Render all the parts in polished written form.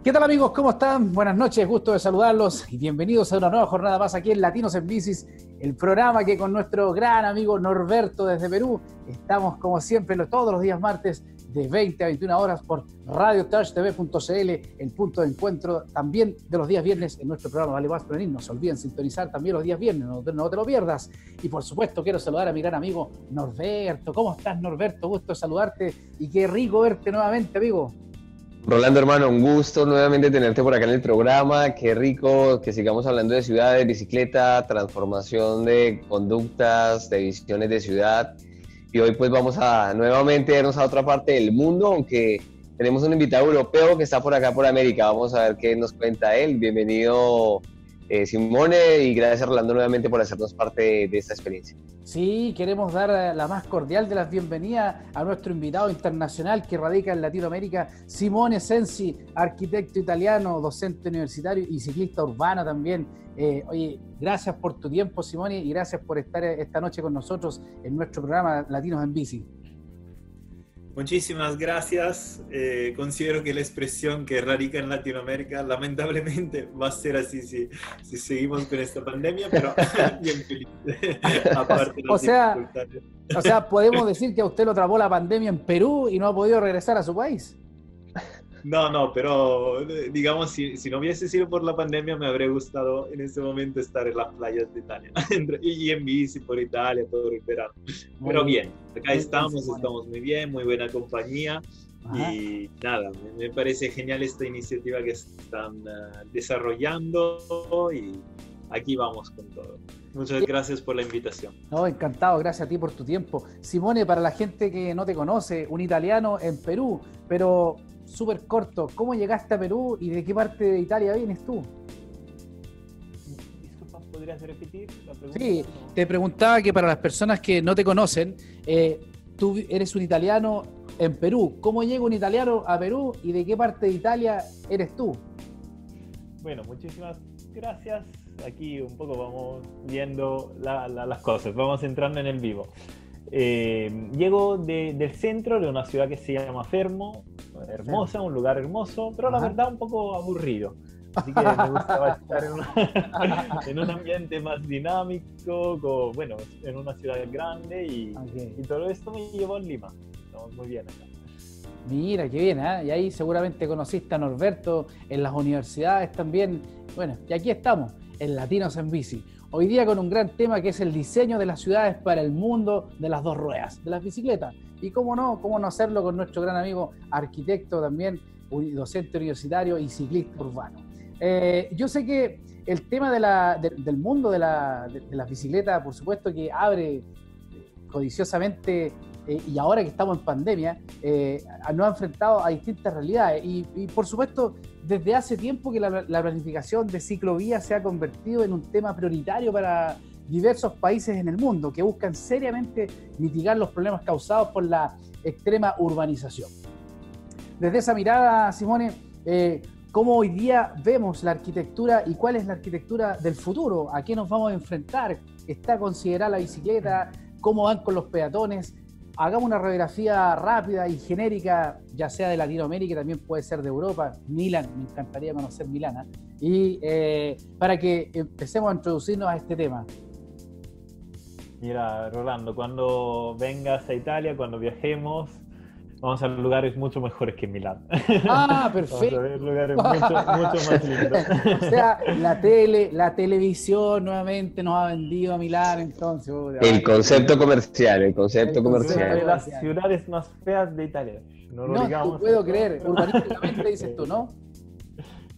¿Qué tal amigos? ¿Cómo están? Buenas noches, gusto de saludarlos y bienvenidos a una nueva jornada más aquí en Latinos en Bicis, el programa que con nuestro gran amigo Norberto desde Perú estamos como siempre todos los días martes de 20 a 21 horas por radiotouchtv.cl, el punto de encuentro también de los días viernes en nuestro programa Vale Más Prevenir. No se olviden sintonizar también los días viernes, no te lo pierdas. Y por supuesto quiero saludar a mi gran amigo Norberto. ¿Cómo estás, Norberto? Gusto de saludarte y qué rico verte nuevamente, amigo. Rolando, hermano, un gusto nuevamente tenerte por acá en el programa. Qué rico que sigamos hablando de ciudades, bicicleta, transformación de conductas, de visiones de ciudad. Y hoy pues vamos a nuevamente irnos a otra parte del mundo, aunque tenemos un invitado europeo que está por acá por América. Vamos a ver qué nos cuenta él. Bienvenido, Simone, y gracias, Rolando, nuevamente por hacernos parte de esta experiencia. Sí, queremos dar la más cordial de las bienvenidas a nuestro invitado internacional que radica en Latinoamérica, Simone Sensi, arquitecto italiano, docente universitario y ciclista urbano también. Oye, gracias por tu tiempo, Simone, y gracias por estar esta noche con nosotros en nuestro programa Latinos en Bici. Muchísimas gracias. Considero que la expresión que radica en Latinoamérica lamentablemente va a ser así si seguimos con esta pandemia, pero bien feliz. Aparte de o sea, podemos decir que a usted lo atrapó la pandemia en Perú y no ha podido regresar a su país. No, pero digamos, si no hubiese sido por la pandemia, me habría gustado en ese momento estar en las playas de Italia y en bici por Italia todo el verano. Pero bien, acá estamos muy bien, muy buena compañía. Ajá. Y nada, me parece genial esta iniciativa que están desarrollando y aquí vamos con todo. Muchas gracias por la invitación. No, encantado, gracias a ti por tu tiempo. Simone, para la gente que no te conoce, un italiano en Perú, pero súper corto, ¿cómo llegaste a Perú y de qué parte de Italia vienes tú? Disculpa, ¿podrías repetir la pregunta? Sí, te preguntaba que para las personas que no te conocen, tú eres un italiano en Perú. ¿Cómo llega un italiano a Perú y de qué parte de Italia eres tú? Bueno, muchísimas gracias. Aquí un poco vamos viendo las cosas, vamos entrando en el vivo. Llego del centro de una ciudad que se llama Fermo, hermosa, un lugar hermoso, pero la verdad un poco aburrido. Así que me gustaba estar en un ambiente más dinámico, en una ciudad grande y todo esto me llevó a Lima. Estamos muy bien acá. Mira, qué bien, ¿eh? Y ahí seguramente conociste a Norberto en las universidades también. Bueno, y aquí estamos, en Latinos en Bici. Hoy día con un gran tema que es el diseño de las ciudades para el mundo de las dos ruedas, de las bicicletas. Y cómo no hacerlo con nuestro gran amigo arquitecto también, docente universitario y ciclista urbano. Yo sé que el tema del mundo de las bicicletas, por supuesto que abre codiciosamente, y ahora que estamos en pandemia, nos ha enfrentado a distintas realidades. Y por supuesto, desde hace tiempo que la planificación de ciclovías se ha convertido en un tema prioritario para diversos países en el mundo que buscan seriamente mitigar los problemas causados por la extrema urbanización. Desde esa mirada, Simone, ¿cómo hoy día vemos la arquitectura y cuál es la arquitectura del futuro? ¿A qué nos vamos a enfrentar? ¿Está considerada la bicicleta? ¿Cómo van con los peatones? Hagamos una radiografía rápida y genérica, ya sea de Latinoamérica, también puede ser de Europa, Milán, me encantaría conocer Milán, y para que empecemos a introducirnos a este tema. Mira, Rolando, cuando vengas a Italia, cuando viajemos, vamos a lugares mucho mejores que Milán. Ah, perfecto. Vamos a ver lugares mucho más lindos. O sea, la televisión nuevamente nos ha vendido a Milán, entonces. El concepto comercial. Una de las ciudades más feas de Italia. No lo puedo creer. Urbanísticamente dices tú, ¿no?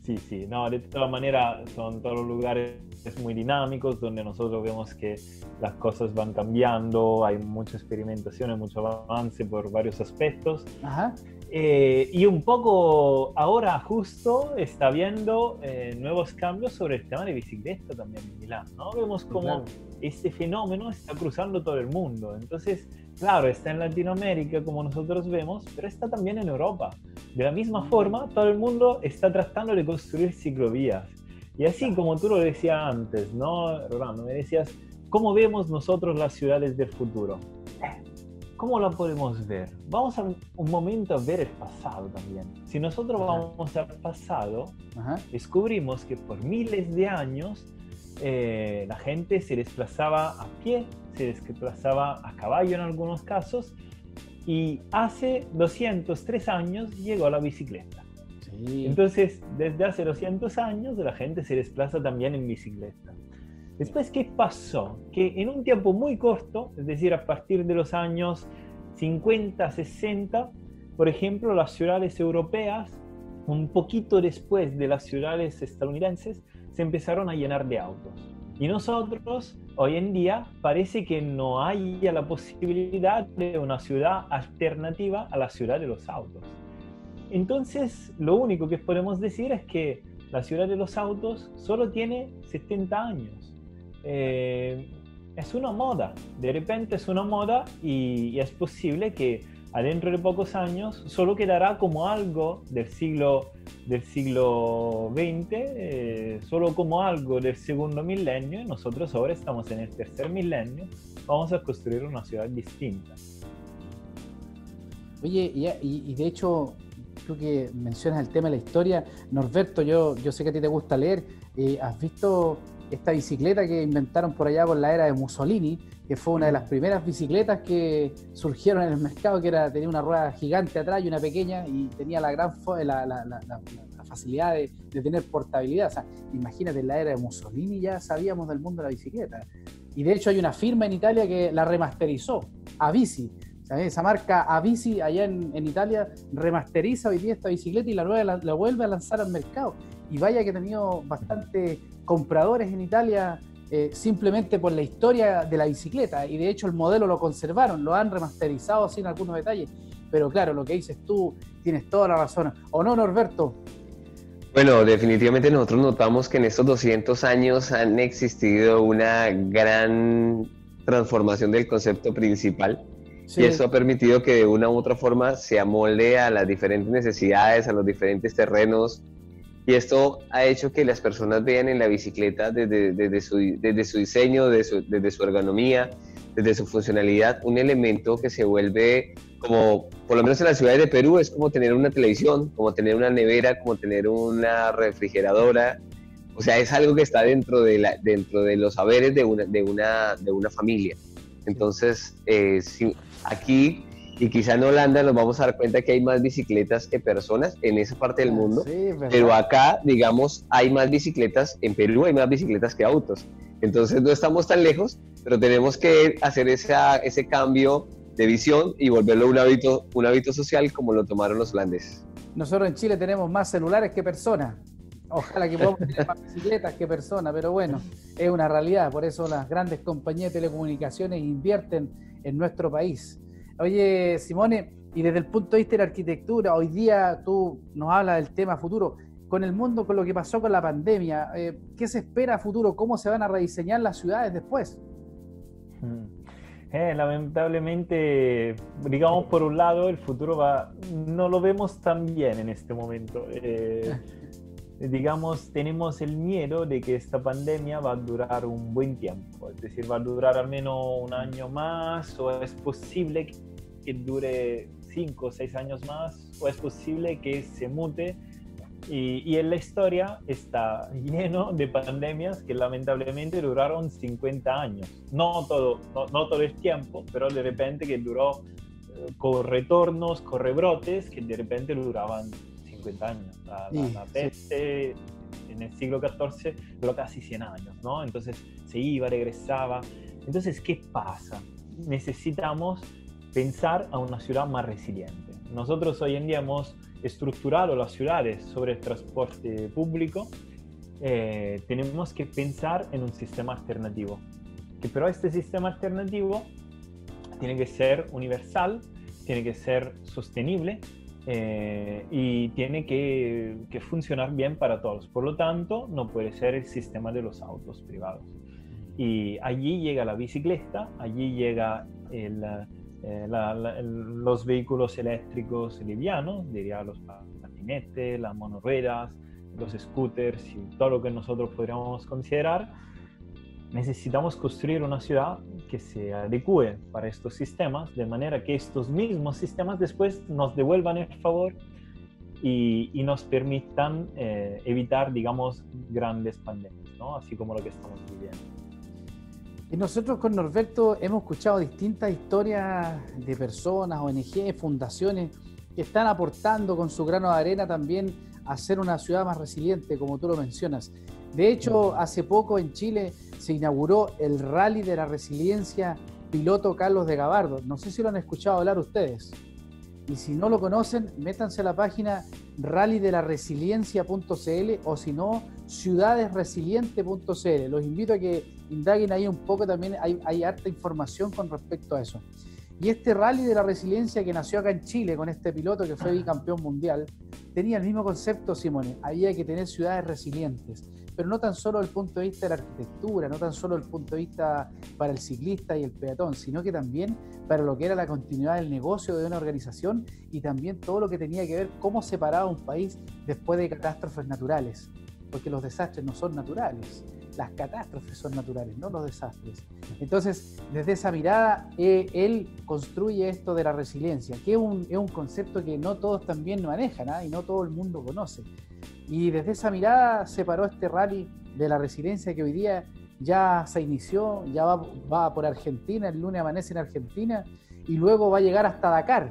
Sí, no, de todas maneras son todos los lugares muy dinámicos donde nosotros vemos que las cosas van cambiando, hay mucha experimentación, mucho avance por varios aspectos. Ajá. Y un poco ahora justo está viendo nuevos cambios sobre el tema de bicicleta también en Milán, ¿no? Vemos como este fenómeno está cruzando todo el mundo. Entonces, claro, está en Latinoamérica como nosotros vemos, pero está también en Europa. De la misma forma, todo el mundo está tratando de construir ciclovías. Y así como tú lo decías antes, ¿no, Rolando? Me decías, ¿cómo vemos nosotros las ciudades del futuro? ¿cómo la podemos ver? Vamos a un momento a ver el pasado también. Si nosotros vamos al pasado, descubrimos que por miles de años la gente se desplazaba a pie, se desplazaba a caballo en algunos casos, y hace 203 años llegó la bicicleta. Sí. Entonces, desde hace 200 años la gente se desplaza también en bicicleta. Después, ¿qué pasó? Que en un tiempo muy corto, es decir, a partir de los años 50, 60, por ejemplo, las ciudades europeas, un poquito después de las ciudades estadounidenses, se empezaron a llenar de autos. Y nosotros, hoy en día, parece que no hay la posibilidad de una ciudad alternativa a la ciudad de los autos. Entonces, lo único que podemos decir es que la ciudad de los autos solo tiene 70 años. Es una moda, de repente es una moda y es posible que adentro de pocos años solo quedará como algo del siglo XX, solo como algo del segundo milenio, y nosotros ahora estamos en el tercer milenio, vamos a construir una ciudad distinta. Oye, y de hecho, tú que mencionas el tema de la historia, Norberto, yo sé que a ti te gusta leer, ¿has visto esta bicicleta que inventaron por allá por la era de Mussolini, que fue una de las primeras bicicletas que surgieron en el mercado, que tenía una rueda gigante atrás y una pequeña, y tenía la facilidad de tener portabilidad? O sea, imagínate, en la era de Mussolini ya sabíamos del mundo de la bicicleta. Y de hecho hay una firma en Italia que la remasterizó, Avici. O sea, esa marca Avici allá en Italia remasteriza hoy día esta bicicleta y la vuelve a lanzar al mercado. Y vaya que ha tenido bastante compradores en Italia simplemente por la historia de la bicicleta, y de hecho el modelo lo conservaron, lo han remasterizado sin algunos detalles, pero claro, lo que dices tú, tienes toda la razón, ¿o no, Norberto? Bueno, definitivamente nosotros notamos que en estos 200 años han existido una gran transformación del concepto principal. Sí. Y eso ha permitido que de una u otra forma se amolde a las diferentes necesidades, a los diferentes terrenos. Y esto ha hecho que las personas vean en la bicicleta desde su diseño, desde su ergonomía, desde su funcionalidad, un elemento que se vuelve como, por lo menos en las ciudades de Perú, es como tener una televisión, como tener una nevera, como tener una refrigeradora. O sea, es algo que está dentro de los saberes de una familia. Entonces, aquí, y quizá en Holanda nos vamos a dar cuenta que hay más bicicletas que personas en esa parte del mundo, sí, pero acá, digamos, hay más bicicletas, en Perú hay más bicicletas que autos. Entonces no estamos tan lejos, pero tenemos que hacer ese cambio de visión y volverlo un hábito social como lo tomaron los holandeses. Nosotros en Chile tenemos más celulares que personas. Ojalá que podamos tener más bicicletas que personas, pero bueno, es una realidad. Por eso las grandes compañías de telecomunicaciones invierten en nuestro país. Oye, Simone, y desde el punto de vista de la arquitectura, hoy día tú nos hablas del tema futuro. Con el mundo, con lo que pasó con la pandemia, ¿qué se espera a futuro? ¿Cómo se van a rediseñar las ciudades después? Lamentablemente, digamos, por un lado, el futuro no lo vemos tan bien en este momento. Digamos, tenemos el miedo de que esta pandemia va a durar un buen tiempo, es decir, va a durar al menos un año más, o es posible que dure 5 o 6 años más, o es posible que se mute, y en la historia está lleno de pandemias que lamentablemente duraron 50 años, no todo el tiempo, pero de repente que duró con retornos, con rebrotes que de repente duraban 50 años. La peste en el siglo XIV duró casi 100 años, ¿no? Entonces se iba, regresaba. Entonces, ¿qué pasa? Necesitamos pensar a una ciudad más resiliente. Nosotros hoy en día hemos estructurado las ciudades sobre el transporte público. Tenemos que pensar en un sistema alternativo. Pero este sistema alternativo tiene que ser universal, tiene que ser sostenible, y tiene que funcionar bien para todos. Por lo tanto, no puede ser el sistema de los autos privados. Y allí llega la bicicleta, allí llega los vehículos eléctricos livianos, diría los patinetes, las monorruedas, los scooters y todo lo que nosotros podríamos considerar. necesitamos construir una ciudad que se adecue para estos sistemas, de manera que estos mismos sistemas después nos devuelvan el favor y nos permitan evitar, digamos, grandes pandemias, ¿no? Así como lo que estamos viviendo. Y nosotros con Norberto hemos escuchado distintas historias de personas, ONG, fundaciones que están aportando con su grano de arena también a hacer una ciudad más resiliente, como tú lo mencionas. De hecho, hace poco en Chile se inauguró el Rally de la Resiliencia Piloto Carlos de Gabardo. No sé si lo han escuchado hablar ustedes. Y si no lo conocen, métanse a la página rallydelaresiliencia.cl o si no, ciudadesresiliente.cl. Los invito a que indaguen ahí un poco, también hay harta información con respecto a eso. Y este Rally de la Resiliencia que nació acá en Chile con este piloto que fue bicampeón mundial, tenía el mismo concepto, Simone. Había que tener ciudades resilientes, pero no tan solo desde el punto de vista de la arquitectura, no tan solo desde el punto de vista para el ciclista y el peatón, sino que también para lo que era la continuidad del negocio de una organización y también todo lo que tenía que ver cómo separaba un país después de catástrofes naturales, porque los desastres no son naturales, las catástrofes son naturales, no los desastres. Entonces, desde esa mirada, él construye esto de la resiliencia, que es un concepto que no todos también manejan, y no todo el mundo conoce. Y desde esa mirada se paró este rally de la resiliencia que hoy día ya se inició, ya va por Argentina, el lunes amanece en Argentina y luego va a llegar hasta Dakar.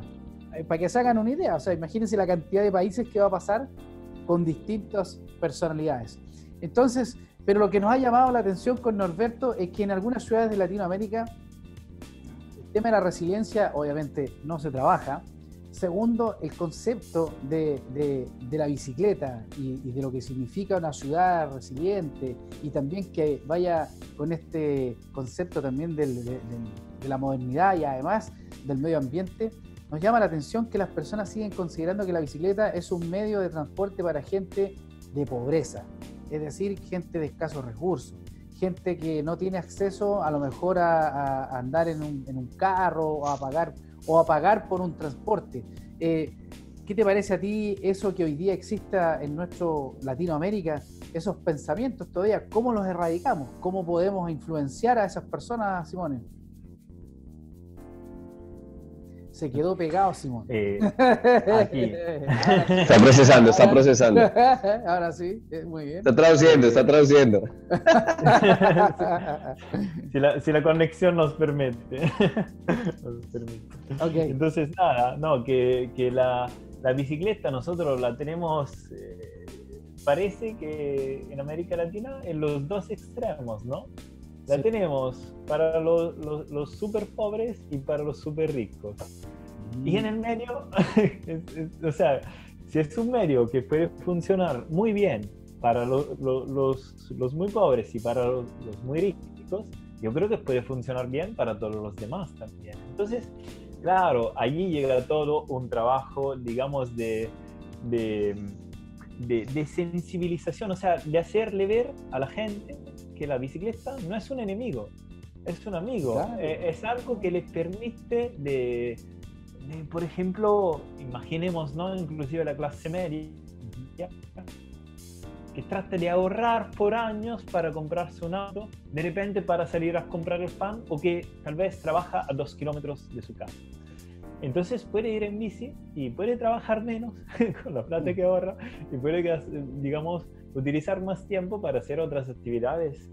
Para que se hagan una idea, o sea, imagínense la cantidad de países que va a pasar con distintas personalidades. Entonces, pero lo que nos ha llamado la atención con Norberto es que en algunas ciudades de Latinoamérica el tema de la resiliencia obviamente no se trabaja. Segundo, el concepto de la bicicleta y de lo que significa una ciudad resiliente y también que vaya con este concepto también de la modernidad y además del medio ambiente, nos llama la atención que las personas siguen considerando que la bicicleta es un medio de transporte para gente de pobreza, es decir, gente de escasos recursos, gente que no tiene acceso a lo mejor a andar en un carro o a pagar por un transporte. ¿Qué te parece a ti eso que hoy día exista en nuestro Latinoamérica, esos pensamientos todavía? ¿Cómo los erradicamos? ¿Cómo podemos influenciar a esas personas, Simone? Se quedó pegado, Simón. Aquí. Está procesando. Ahora sí, muy bien. Está traduciendo. Si la conexión nos permite. Okay. Entonces, nada, no, que la bicicleta nosotros la tenemos, parece que en América Latina en los dos extremos, ¿no? La tenemos para los súper pobres y para los súper ricos. Y en el medio, o sea, si es un medio que puede funcionar muy bien para los muy pobres y para los muy ricos, yo creo que puede funcionar bien para todos los demás también. Entonces, claro, allí llega todo un trabajo, digamos, de sensibilización, o sea, de hacerle ver a la gente que la bicicleta no es un enemigo, es un amigo. Claro. Es algo que les permite por ejemplo, imaginemos, ¿no? Inclusive la clase media, que trata de ahorrar por años para comprarse un auto, de repente para salir a comprar el pan, o que tal vez trabaja a 2 kilómetros de su casa. Entonces puede ir en bici y puede trabajar menos con la plata que ahorra y puede, digamos, utilizar más tiempo para hacer otras actividades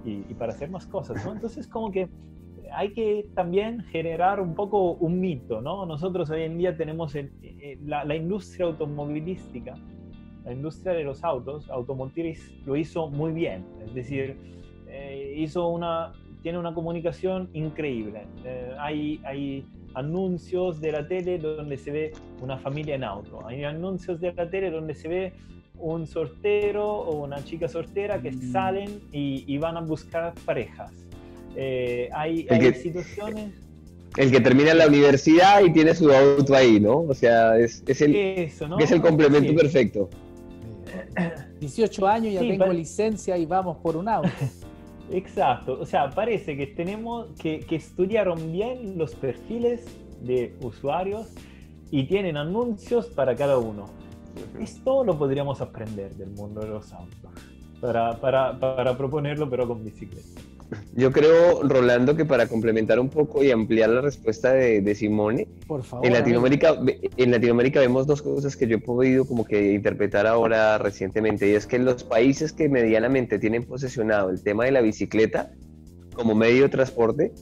y para hacer más cosas, ¿no? Entonces como que hay que también generar un poco un mito, ¿no? Nosotros hoy en día tenemos la industria automovilística, la industria de los autos, automotriz, lo hizo muy bien, es decir, tiene una comunicación increíble. Hay anuncios de la tele donde se ve una familia en auto, hay anuncios de la tele donde se ve un soltero o una chica soltera que salen y van a buscar parejas. Hay situaciones... El que termina la universidad y tiene su auto ahí, ¿no? O sea, es el complemento perfecto. 18 años, ya tengo licencia y vamos por un auto. Exacto, o sea, parece que tenemos que estudiaron bien los perfiles de usuarios y tienen anuncios para cada uno. Esto lo podríamos aprender del mundo de los autos para proponerlo, pero con bicicleta. Yo creo, Rolando, que para complementar un poco y ampliar la respuesta de Simone, Por favor. en Latinoamérica vemos dos cosas que yo he podido como que interpretar ahora recientemente, y es que los países que medianamente tienen posesionado el tema de la bicicleta como medio de transporte,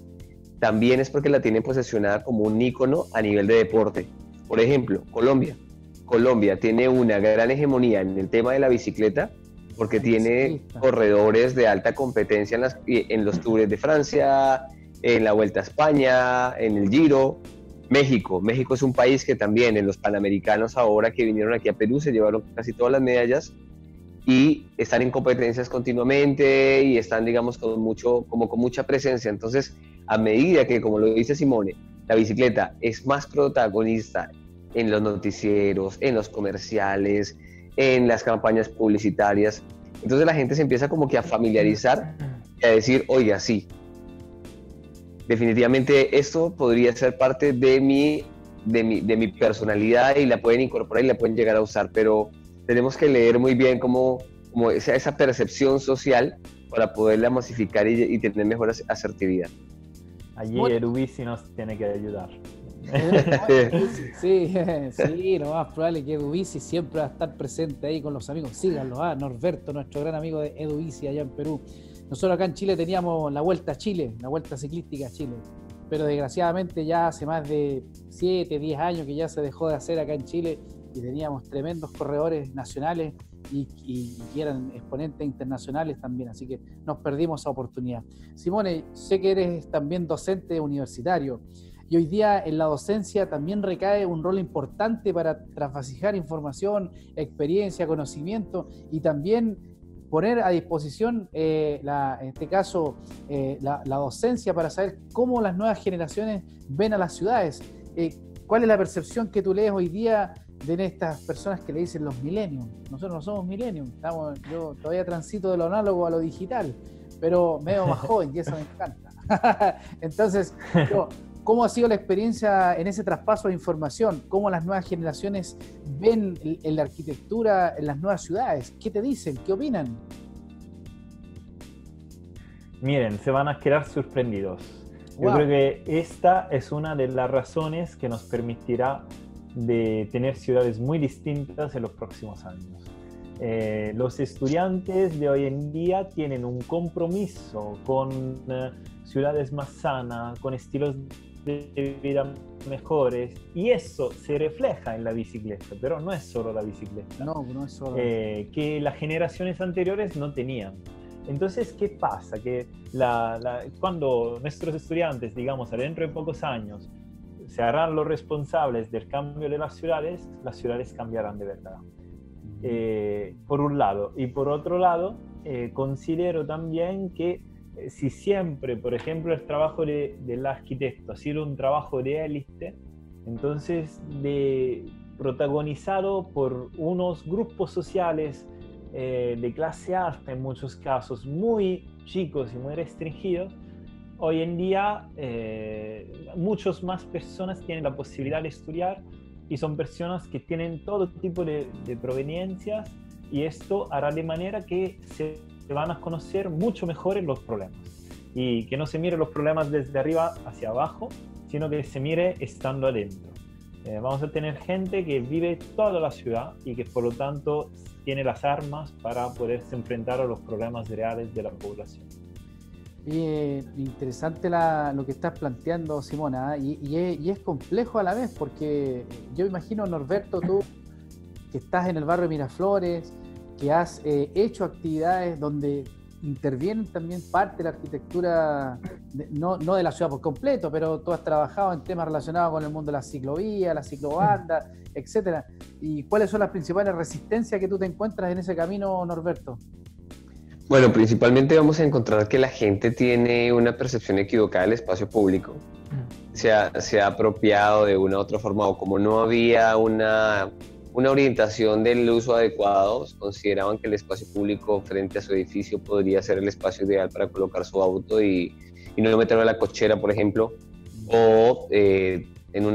también es porque la tienen posesionada como un ícono a nivel de deporte. Por ejemplo, Colombia. Colombia tiene una gran hegemonía en el tema de la bicicleta, porque tiene corredores de alta competencia en los Tours de Francia, en la Vuelta a España, en el Giro. México es un país que también en los Panamericanos ahora que vinieron aquí a Perú se llevaron casi todas las medallas y están en competencias continuamente y están, digamos, con mucha presencia. Entonces, a medida que, como lo dice Simone, la bicicleta es más protagonista en los noticieros, en los comerciales, en las campañas publicitarias, entonces la gente se empieza como que a familiarizar y a decir, oiga, sí, definitivamente esto podría ser parte de mi personalidad y la pueden incorporar y la pueden llegar a usar, pero tenemos que leer muy bien como esa percepción social para poderla masificar y tener mejor asertividad. Allí Edubici nos tiene que ayudar. Sí, lo más probable es que Edubici siempre va a estar presente ahí con los amigos. Síganlo, Norberto, nuestro gran amigo de Edubici allá en Perú. Nosotros acá en Chile teníamos la Vuelta a Chile, la Vuelta Ciclística a Chile, pero desgraciadamente ya hace más de 7, 10 años que ya se dejó de hacer acá en Chile y teníamos tremendos corredores nacionales y eran exponentes internacionales también, así que nos perdimos esa oportunidad. Simone, sé que eres también docente universitario. Y hoy día en la docencia también recae un rol importante para trasvasijar información, experiencia, conocimiento y también poner a disposición, en este caso, la docencia para saber cómo las nuevas generaciones ven a las ciudades. ¿Cuál es la percepción que tú lees hoy día de estas personas que le dicen los millennials? Nosotros no somos millennials, yo todavía transito de lo análogo a lo digital, pero me veo más joven y eso me encanta. Entonces, ¿cómo ha sido la experiencia en ese traspaso de información? ¿Cómo las nuevas generaciones ven en la arquitectura en las nuevas ciudades? ¿Qué te dicen? ¿Qué opinan? Miren, se van a quedar sorprendidos. Wow. Yo creo que esta es una de las razones que nos permitirá de tener ciudades muy distintas en los próximos años. Los estudiantes de hoy en día tienen un compromiso con ciudades más sanas, con estilos de vida mejores, y eso se refleja en la bicicleta, pero no es solo la bicicleta. No es solo. Que las generaciones anteriores no tenían. Entonces, ¿qué pasa? Que cuando nuestros estudiantes, digamos, dentro de pocos años, se harán los responsables del cambio de las ciudades cambiarán de verdad. Por un lado. Y por otro lado, considero también que si siempre, por ejemplo, el trabajo del arquitecto ha sido un trabajo de élite, entonces protagonizado por unos grupos sociales de clase alta, en muchos casos muy chicos y muy restringidos, hoy en día muchas más personas tienen la posibilidad de estudiar y son personas que tienen todo tipo de proveniencias, y esto hará de manera que se van a conocer mucho mejor en los problemas y que no se mire los problemas desde arriba hacia abajo, sino que se mire estando adentro. Vamos a tener gente que vive toda la ciudad y que por lo tanto tiene las armas para poderse enfrentar a los problemas reales de la población. Interesante lo que estás planteando, Simona, y es complejo a la vez, porque yo imagino, Norberto, tú que estás en el barrio de Miraflores, que has hecho actividades donde intervienen también parte de la arquitectura, no de la ciudad por completo, pero tú has trabajado en temas relacionados con el mundo de la ciclovía, la ciclobanda, etcétera. ¿Y cuáles son las principales resistencias que tú te encuentras en ese camino, Norberto? Bueno, principalmente vamos a encontrar que la gente tiene una percepción equivocada del espacio público. Se ha apropiado de una u otra forma, o como no había una orientación del uso adecuado, consideraban que el espacio público frente a su edificio podría ser el espacio ideal para colocar su auto y no meterlo en la cochera, por ejemplo, o en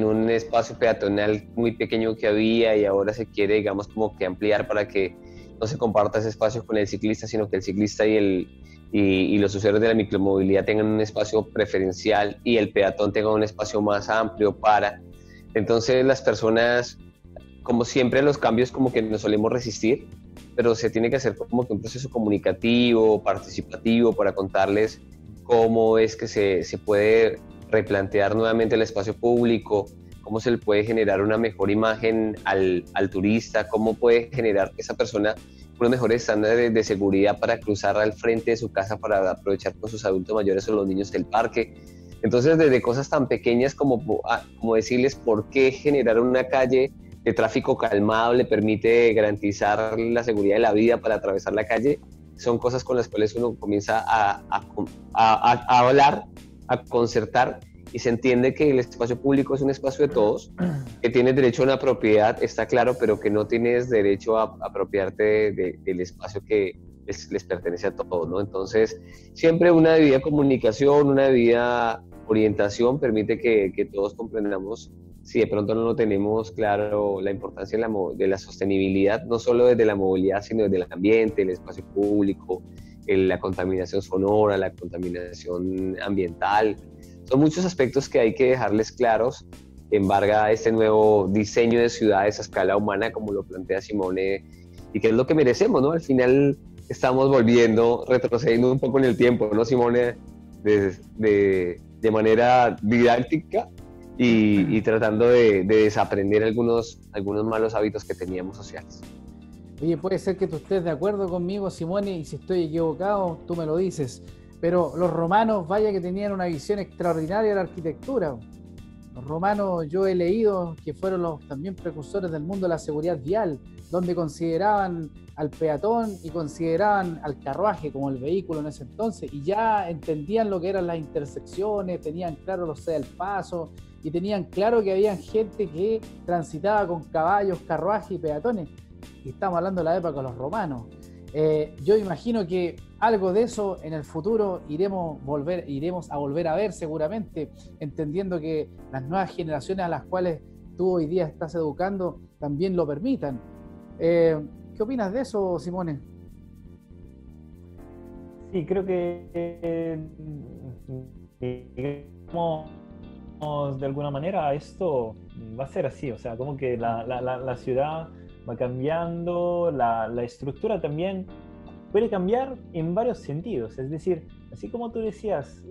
un espacio peatonal muy pequeño que había, y ahora se quiere, digamos, como que ampliar para que no se comparta ese espacio con el ciclista, sino que el ciclista y los usuarios de la micromovilidad tengan un espacio preferencial y el peatón tenga un espacio más amplio para. Entonces las personas, como siempre, los cambios como que nos solemos resistir, pero se tiene que hacer como que un proceso comunicativo, participativo, para contarles cómo es que se puede replantear nuevamente el espacio público, cómo se le puede generar una mejor imagen al turista, cómo puede generar que esa persona unos mejores estándares de seguridad para cruzar al frente de su casa para aprovechar con sus adultos mayores o los niños del parque. Entonces, desde cosas tan pequeñas como decirles por qué generar una calle de tráfico calmado le permite garantizar la seguridad de la vida para atravesar la calle, son cosas con las cuales uno comienza a hablar, a concertar, y se entiende que el espacio público es un espacio de todos, que tienes derecho a una propiedad, está claro, pero que no tienes derecho a apropiarte del espacio que les pertenece a todos, ¿no? Entonces, siempre una debida comunicación, una debida orientación permite que todos comprendamos, si de pronto no lo tenemos claro, la importancia de la sostenibilidad, no solo desde la movilidad, sino desde el ambiente, el espacio público, la contaminación sonora, la contaminación ambiental. Son muchos aspectos que hay que dejarles claros en barra a este nuevo diseño de ciudades a escala humana, como lo plantea Simone, y que es lo que merecemos, ¿no? Al final estamos retrocediendo un poco en el tiempo, ¿no, Simone? De manera didáctica y tratando de desaprender algunos malos hábitos que teníamos sociales. Oye, puede ser que tú estés de acuerdo conmigo, Simone, y si estoy equivocado, tú me lo dices. Pero los romanos, vaya que tenían una visión extraordinaria de la arquitectura. Los romanos, yo he leído que fueron los también precursores del mundo de la seguridad vial, donde consideraban al peatón y consideraban al carruaje como el vehículo en ese entonces, y ya entendían lo que eran las intersecciones, tenían claro los del paso, y tenían claro que había gente que transitaba con caballos, carruajes y peatones. Y estamos hablando de la época de los romanos. Yo imagino que algo de eso en el futuro iremos a volver a ver seguramente, entendiendo que las nuevas generaciones a las cuales tú hoy día estás educando también lo permitan. ¿Qué opinas de eso, Simone? Sí, creo que de alguna manera esto va a ser así, o sea, como que la ciudad va cambiando, la estructura también puede cambiar en varios sentidos, es decir, así como tú decías,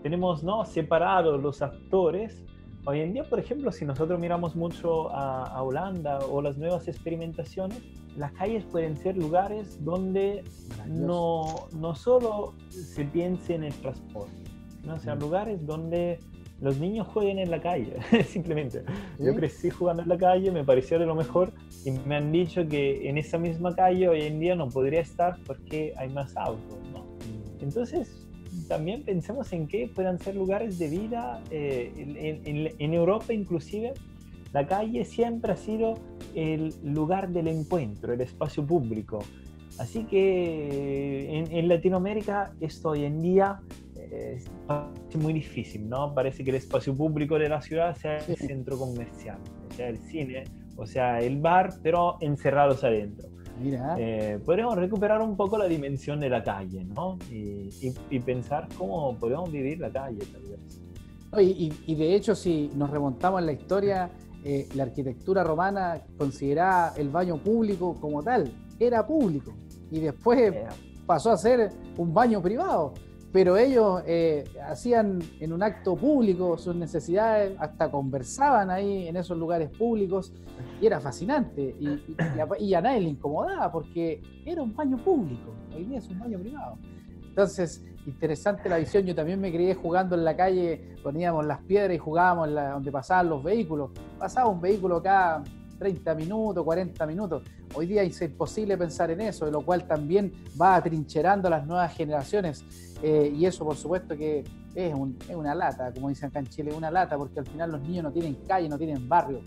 tenemos, ¿no?, separados los actores. Hoy en día, por ejemplo, si nosotros miramos mucho a Holanda o las nuevas experimentaciones, las calles pueden ser lugares donde no solo se piense en el transporte, ¿no? Sean lugares donde los niños jueguen en la calle, simplemente. ¿Sí? Yo crecí jugando en la calle, me pareció de lo mejor, y me han dicho que en esa misma calle hoy en día no podría estar porque hay más autos, ¿no? Entonces, también pensemos en que puedan ser lugares de vida. En Europa inclusive la calle siempre ha sido el lugar del encuentro, el espacio público. Así que en Latinoamérica esto hoy en día es muy difícil, ¿no? Parece que el espacio público de la ciudad sea el centro comercial, o sea el cine, o sea el bar, pero encerrados adentro. Mira. Podríamos recuperar un poco la dimensión de la calle, ¿no? Y pensar cómo podemos vivir la calle, tal vez. Y de hecho, si nos remontamos en la historia, la arquitectura romana consideraba el baño público como tal, era público, y después pasó a ser un baño privado, pero ellos hacían en un acto público sus necesidades, hasta conversaban ahí en esos lugares públicos, y era fascinante, y a nadie le incomodaba porque era un baño público, hoy día es un baño privado. Entonces, interesante la visión. Yo también me crié jugando en la calle, poníamos las piedras y jugábamos donde pasaban los vehículos. Pasaba un vehículo cada 30 minutos, 40 minutos. Hoy día es imposible pensar en eso, de lo cual también va atrincherando a las nuevas generaciones. Y eso, por supuesto, que es una lata, como dicen acá en Chile, una lata, porque al final los niños no tienen calle, no tienen barrio.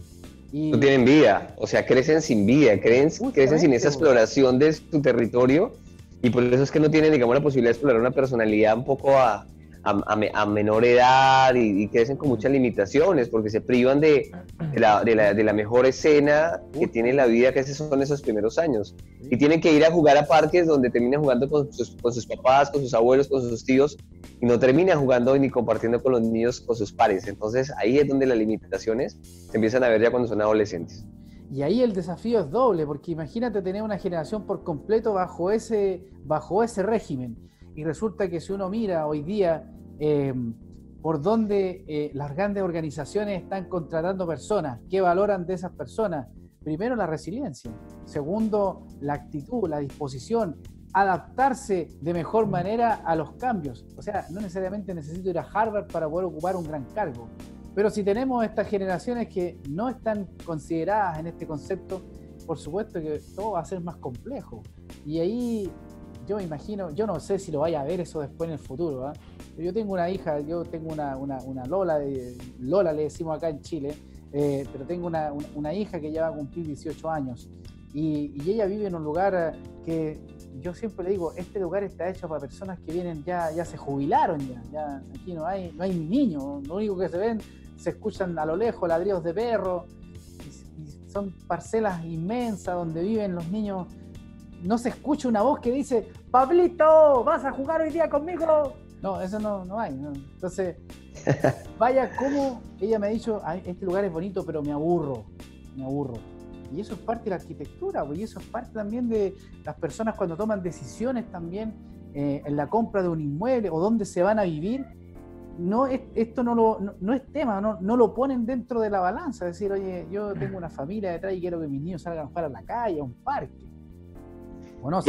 No tienen vida, o sea, crecen sin vida, crecen sin esa exploración de su territorio, y por eso es que no tienen, digamos, la posibilidad de explorar una personalidad un poco a a menor edad y crecen con muchas limitaciones porque se privan de la mejor escena que tiene la vida, que son esos primeros años. Y tienen que ir a jugar a parques donde terminan jugando con sus papás, con sus abuelos, con sus tíos, y no terminan jugando ni compartiendo con los niños, con sus pares. Entonces ahí es donde las limitaciones se empiezan a ver ya cuando son adolescentes. Y ahí el desafío es doble, porque imagínate tener una generación por completo bajo ese régimen. Y resulta que si uno mira hoy día por dónde las grandes organizaciones están contratando personas, qué valoran de esas personas. Primero, la resiliencia. Segundo, la actitud, la disposición, adaptarse de mejor manera a los cambios. O sea, no necesariamente necesito ir a Harvard para poder ocupar un gran cargo. Pero si tenemos estas generaciones que no están consideradas en este concepto, por supuesto que todo va a ser más complejo. Y ahí yo me imagino, yo no sé si lo vaya a ver eso después en el futuro, ¿eh? Yo tengo una hija, yo tengo una Lola, Lola le decimos acá en Chile, pero tengo una hija que ya va a cumplir 18 años y ella vive en un lugar que yo siempre le digo, este lugar está hecho para personas que vienen, ya se jubilaron ya aquí no hay niños, lo único que se escuchan a lo lejos ladridos de perros, y son parcelas inmensas donde viven los niños. No se escucha una voz que dice, Pablito, ¿vas a jugar hoy día conmigo? No, eso no hay, ¿no? Entonces, vaya como ella me ha dicho, este lugar es bonito, pero me aburro. Y eso es parte de la arquitectura, y eso es parte también de las personas cuando toman decisiones también en la compra de un inmueble o dónde se van a vivir. Esto no es tema, no lo ponen dentro de la balanza. Es decir, oye, yo tengo una familia detrás y quiero que mis niños salgan a jugar a la calle, a un parque. ¿O no?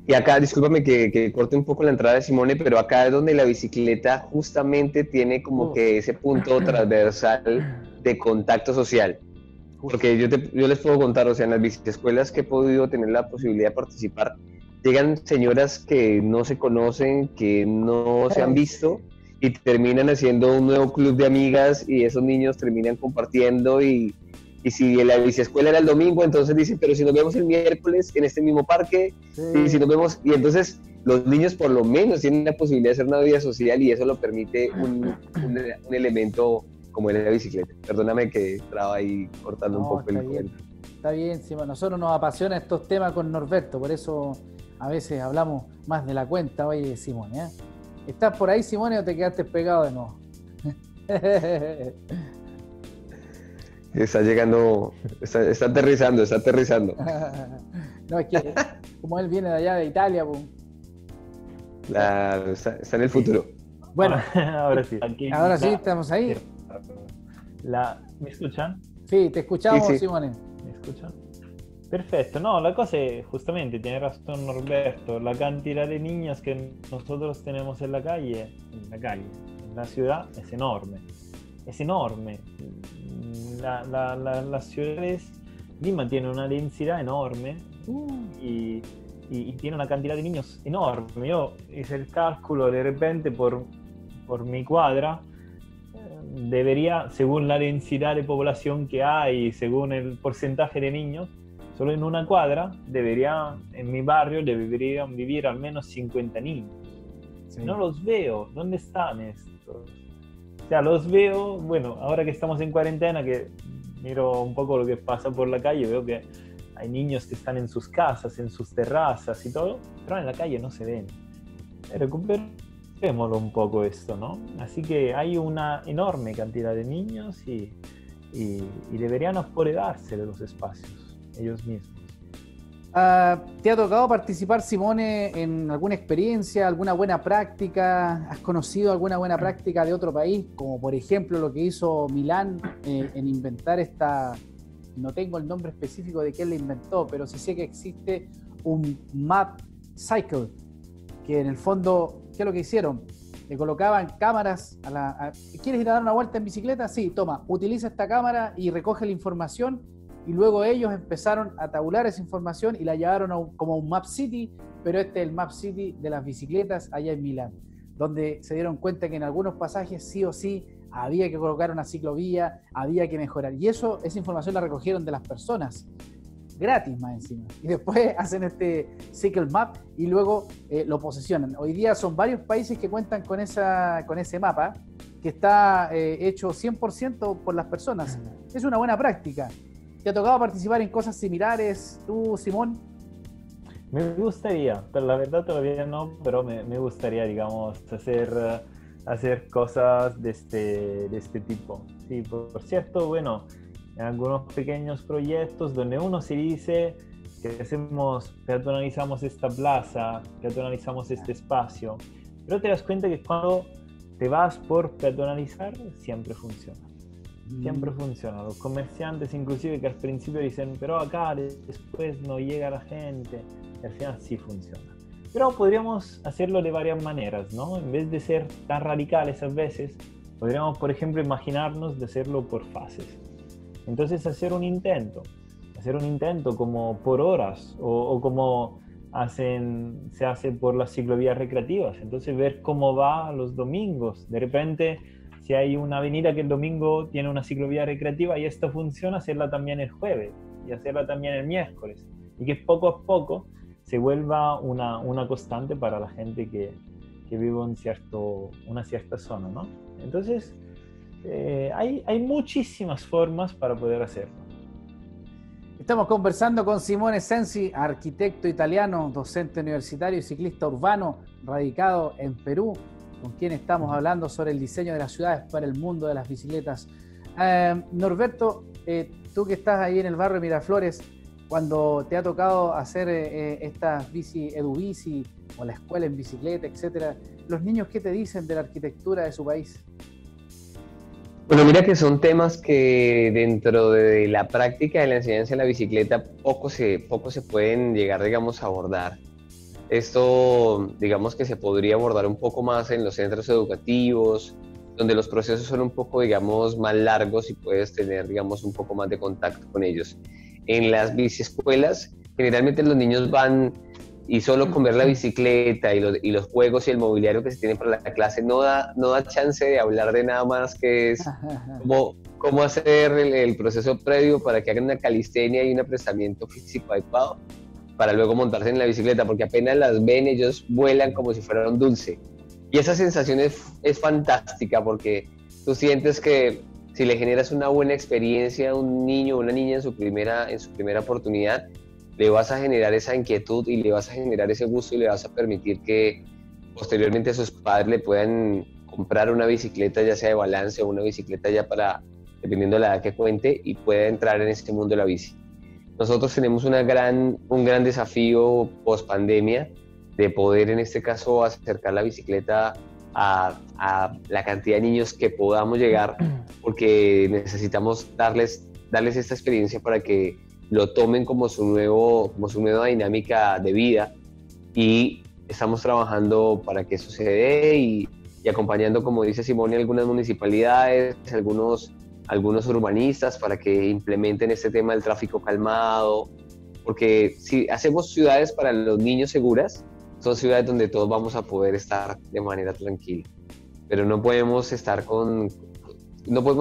Y acá, discúlpame que corte un poco la entrada de Simone, pero acá es donde la bicicleta justamente tiene como que ese punto transversal de contacto social. Porque yo les puedo contar, o sea, en las biciescuelas que he podido tener la posibilidad de participar, llegan señoras que no se conocen, que no se han visto, y terminan haciendo un nuevo club de amigas, y esos niños terminan compartiendo, y si la biciescuela era el domingo, entonces dicen, pero si nos vemos el miércoles en este mismo parque, sí. Y si nos vemos, y entonces los niños por lo menos tienen la posibilidad de hacer una vida social, y eso lo permite un elemento como en la bicicleta. Perdóname que estaba ahí cortando un poco el cuento. Está bien, sí, a nosotros nos apasiona estos temas con Norberto, por eso a veces hablamos más de la cuenta. Oye, Simone, ¿estás por ahí, Simone, o te quedaste pegado de nuevo? Está llegando, está aterrizando. No, es que como él viene de allá de Italia, pues. Claro, está en el futuro. Bueno, ahora sí. Ahora sí, estamos ahí. ¿Me escuchan? Sí, te escuchamos, sí. Simone. ¿Me escuchan? Perfecto. No, la cosa es, justamente, tiene razón Norberto, la cantidad de niños que nosotros tenemos en la calle, en la ciudad, es enorme. Es enorme. Las ciudades, Lima tiene una densidad enorme y tiene una cantidad de niños enorme. Yo hice el cálculo de repente por mi cuadra, debería, según la densidad de población que hay, según el porcentaje de niños, solo en una cuadra en mi barrio deberían vivir al menos 50 niños. Sí. No los veo. ¿Dónde están estos? O sea, los veo, bueno, ahora que estamos en cuarentena, que miro un poco lo que pasa por la calle, veo que hay niños que están en sus casas, en sus terrazas y todo, pero en la calle no se ven. Recuperémoslo un poco esto, ¿no? Así que hay una enorme cantidad de niños y deberían apoderarse de los espacios ellos mismos. ¿Te ha tocado participar, Simone, en alguna experiencia, alguna buena práctica? ¿Has conocido alguna buena práctica de otro país? Como por ejemplo lo que hizo Milán en inventar no tengo el nombre específico de quién la inventó, pero sí sé que existe un Map Cycle, que en el fondo, ¿qué es lo que hicieron? Le colocaban cámaras ¿quieres ir a dar una vuelta en bicicleta? Sí, toma, utiliza esta cámara y recoge la información. Y luego ellos empezaron a tabular esa información y la llevaron como un Map City, pero este es el Map City de las bicicletas allá en Milán, donde se dieron cuenta que en algunos pasajes sí o sí había que colocar una ciclovía, había que mejorar. Y esa información la recogieron de las personas. gratis más encima. Y después hacen este Cycle Map y luego lo posesionan. Hoy día son varios países que cuentan con ese mapa que está hecho 100% por las personas. Es una buena práctica. ¿Te ha tocado participar en cosas similares tú, Simón? Me gustaría, pero la verdad todavía no, pero me gustaría, digamos, hacer cosas de este tipo. Sí, por cierto, bueno, en algunos pequeños proyectos donde uno se dice que peatonalizamos esta plaza, peatonalizamos este espacio, pero te das cuenta que cuando te vas por peatonalizar, siempre funciona. Siempre funciona. Los comerciantes inclusive que al principio dicen, pero acá después no llega la gente, y al final sí funciona. Pero podríamos hacerlo de varias maneras, ¿no? En vez de ser tan radicales a veces, podríamos, por ejemplo, imaginarnos de hacerlo por fases. Entonces hacer un intento como por horas o como se hace por las ciclovías recreativas. Entonces ver cómo va los domingos. De repente, si hay una avenida que el domingo tiene una ciclovía recreativa y esto funciona, hacerla también el jueves y hacerla también el miércoles. Y que poco a poco se vuelva una constante para la gente que vive en una cierta zona, ¿no? Entonces, hay muchísimas formas para poder hacerlo. Estamos conversando con Simone Sensi, arquitecto italiano, docente universitario y ciclista urbano, radicado en Perú, con quien estamos hablando sobre el diseño de las ciudades para el mundo de las bicicletas. Norberto, tú que estás ahí en el barrio de Miraflores, cuando te ha tocado hacer estas EduBici o la escuela en bicicleta, etcétera, ¿los niños qué te dicen de la arquitectura de su país? Bueno, mira que son temas que dentro de la práctica de la enseñanza de la bicicleta poco se pueden llegar, digamos, a abordar. Esto, digamos que se podría abordar un poco más en los centros educativos, donde los procesos son un poco, digamos, más largos y puedes tener, digamos, un poco más de contacto con ellos. En las biciescuelas, generalmente los niños van y solo con ver la bicicleta y los juegos y el mobiliario que se tiene para la clase no da chance de hablar de nada más que es cómo hacer el proceso previo para que hagan una calistenia y un apresamiento físico adecuado para luego montarse en la bicicleta, porque apenas las ven ellos vuelan como si fuera un dulce. Y esa sensación es fantástica porque tú sientes que si le generas una buena experiencia a un niño o una niña en su primera oportunidad, le vas a generar esa inquietud y le vas a generar ese gusto y le vas a permitir que posteriormente sus padres le puedan comprar una bicicleta, ya sea de balance o una bicicleta ya dependiendo de la edad que cuente, y pueda entrar en este mundo de la bici. Nosotros tenemos un gran desafío post pandemia de poder en este caso acercar la bicicleta a la cantidad de niños que podamos llegar, porque necesitamos darles esta experiencia para que lo tomen como su nueva dinámica de vida, y estamos trabajando para que eso se dé y acompañando, como dice Simone, algunas municipalidades, algunos urbanistas para que implementen este tema del tráfico calmado, porque si hacemos ciudades para los niños seguras, son ciudades donde todos vamos a poder estar de manera tranquila, pero no podemos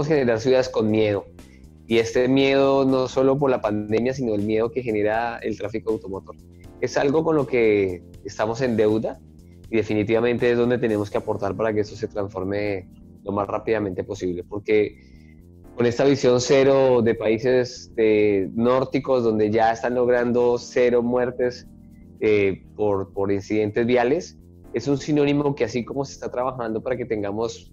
generar ciudades con miedo. Y este miedo no solo por la pandemia, sino el miedo que genera el tráfico automotor. Es algo con lo que estamos en deuda y definitivamente es donde tenemos que aportar para que eso se transforme lo más rápidamente posible. Porque con esta visión cero de países nórdicos, donde ya están logrando 0 muertes por incidentes viales, es un sinónimo que así como se está trabajando para que tengamos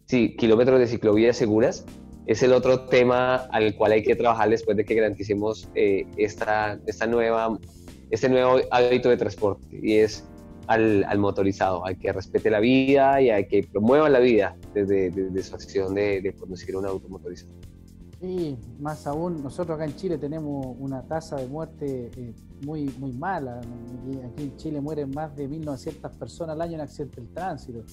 kilómetros de ciclovías seguras, es el otro tema al cual hay que trabajar después de que garanticemos este nuevo hábito de transporte, y es al motorizado, al que respete la vida y al que promueva la vida desde su acción de conducir un auto motorizado. Y más aún, nosotros acá en Chile tenemos una tasa de muerte muy mala. Aquí en Chile mueren más de 1.900 personas al año en accidentes del tránsito,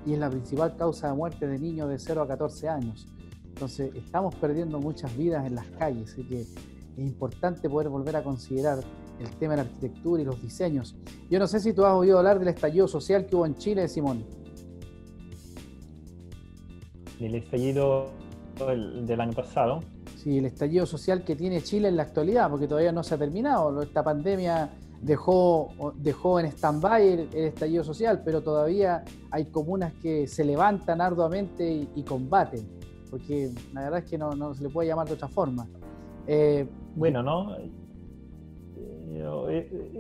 y es la principal causa de muerte de niños de 0 a 14 años. Entonces estamos perdiendo muchas vidas en las calles, así que es importante poder volver a considerar el tema de la arquitectura y los diseños. Yo no sé si tú has oído hablar del estallido social que hubo en Chile, Simón. El estallido del año pasado. Sí, el estallido social que tiene Chile en la actualidad, porque todavía no se ha terminado. Esta pandemia dejó en stand-by el estallido social, pero todavía hay comunas que se levantan arduamente y combaten, porque la verdad es que no se le puede llamar de otra forma. Bueno, ¿no?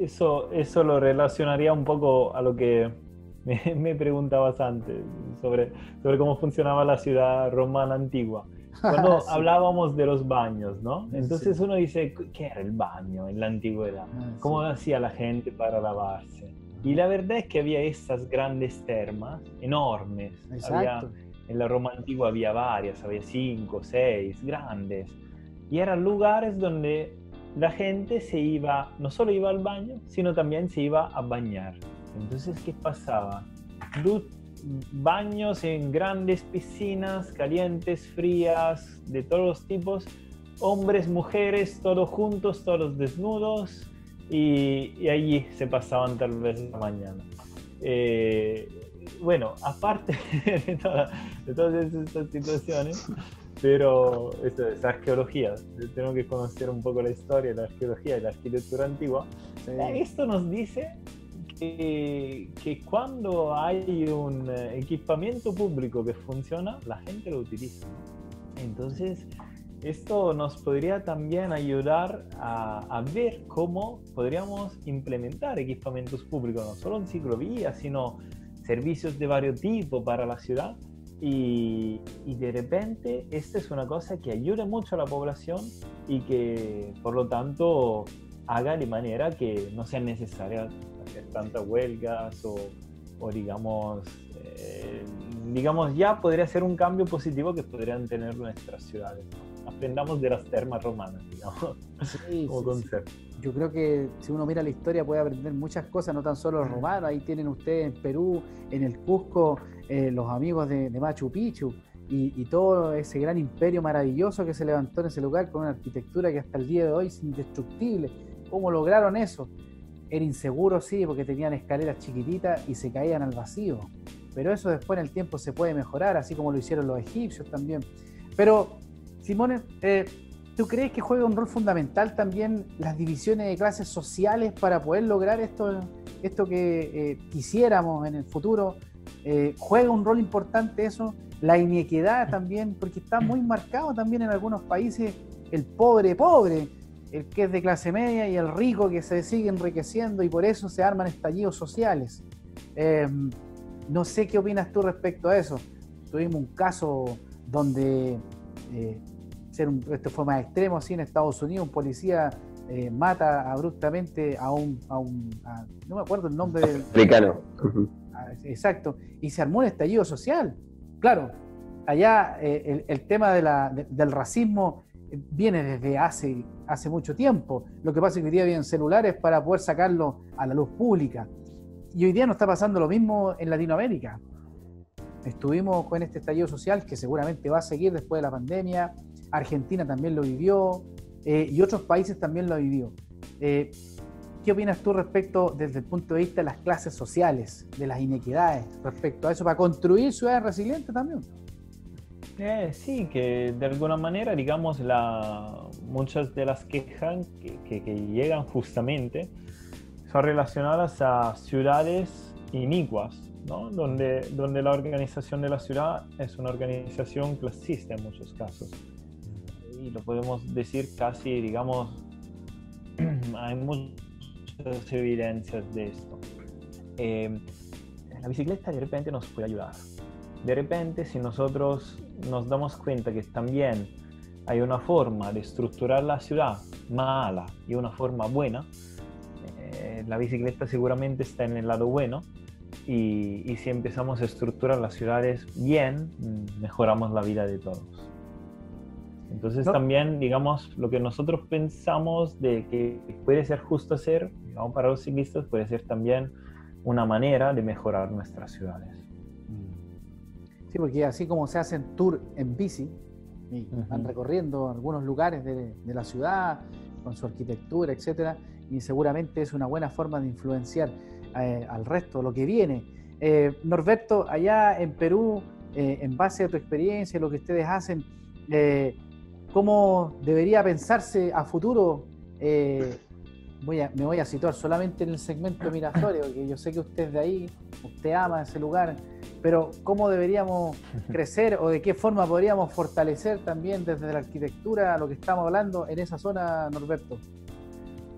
Eso lo relacionaría un poco a lo que me preguntabas antes sobre cómo funcionaba la ciudad romana antigua. Cuando Sí. hablábamos de los baños, ¿no? Entonces Sí. uno dice, ¿qué era el baño en la antigüedad? ¿Cómo Sí. hacía la gente para lavarse? Y la verdad es que había estas grandes termas enormes. Exacto. En la Roma antigua había varias, había 5, 6, grandes. Y eran lugares donde la gente no solo iba al baño, sino también se iba a bañar. Entonces, ¿qué pasaba? Baños en grandes piscinas, calientes, frías, de todos los tipos, hombres, mujeres, todos juntos, todos desnudos, y allí se pasaban tal vez la mañana. Bueno, aparte de todas estas situaciones, pero esto es arqueología, tengo que conocer un poco la historia, la arqueología y la arquitectura antigua. Sí. Esto nos dice que cuando hay un equipamiento público que funciona, la gente lo utiliza, ¿no? Entonces, esto nos podría también ayudar a ver cómo podríamos implementar equipamientos públicos, no solo en ciclovías, sino servicios de varios tipos para la ciudad. Y de repente, esta es una cosa que ayude mucho a la población y que, por lo tanto, haga de manera que no sea necesaria hacer tantas huelgas o digamos, ya podría ser un cambio positivo que podrían tener nuestras ciudades, ¿no? Aprendamos de las termas romanas, digamos, Sí, como concepto. sí. Yo creo que si uno mira la historia puede aprender muchas cosas, no tan solo los romanos. Ahí tienen ustedes en Perú, en el Cusco, los amigos de Machu Picchu y todo ese gran imperio maravilloso que se levantó en ese lugar con una arquitectura que hasta el día de hoy es indestructible. ¿Cómo lograron eso? Era inseguro, sí, porque tenían escaleras chiquititas y se caían al vacío. Pero eso después en el tiempo se puede mejorar, así como lo hicieron los egipcios también. Pero, Simone, ¿tú crees que juega un rol fundamental también las divisiones de clases sociales para poder lograr esto que quisiéramos en el futuro? ¿Juega un rol importante eso? La inequidad también, porque está muy marcado también en algunos países el pobre, el que es de clase media y el rico que se sigue enriqueciendo y por eso se arman estallidos sociales. No sé qué opinas tú respecto a eso. Tuvimos un caso donde, esto fue más extremo, así en Estados Unidos, un policía mata abruptamente no me acuerdo el nombre del... Africano. Exacto, y se armó un estallido social. Claro, allá el tema del racismo viene desde hace mucho tiempo. Lo que pasa es que hoy día vienen celulares para poder sacarlo a la luz pública. Y hoy día nos está pasando lo mismo en Latinoamérica. Estuvimos con este estallido social que seguramente va a seguir después de la pandemia. Argentina también lo vivió y otros países también lo vivió. ¿Qué opinas tú respecto, desde el punto de vista de las clases sociales, de las inequidades, respecto a eso, para construir ciudades resilientes también? Sí, que de alguna manera, digamos, muchas de las quejas que llegan justamente son relacionadas a ciudades inicuas, ¿no? Donde la organización de la ciudad es una organización clasista en muchos casos. Y lo podemos decir casi, digamos, hay muchas evidencias de esto. La bicicleta de repente nos puede ayudar. De repente, si nosotros nos damos cuenta que también hay una forma de estructurar la ciudad mala y una forma buena, la bicicleta seguramente está en el lado bueno y si empezamos a estructurar las ciudades bien, mejoramos la vida de todos. Entonces también, digamos, lo que nosotros pensamos de que puede ser justo hacer, digamos, para los ciclistas, puede ser también una manera de mejorar nuestras ciudades. Sí, porque así como se hacen tours en bici, y van recorriendo algunos lugares de la ciudad, con su arquitectura, etcétera, y seguramente es una buena forma de influenciar al resto, lo que viene. Norberto, allá en Perú, en base a tu experiencia, lo que ustedes hacen, ¿Cómo debería pensarse a futuro? Me voy a situar solamente en el segmento Miraflores, porque yo sé que usted es de ahí, usted ama ese lugar, pero ¿cómo deberíamos crecer o de qué forma podríamos fortalecer también desde la arquitectura lo que estamos hablando en esa zona, Norberto?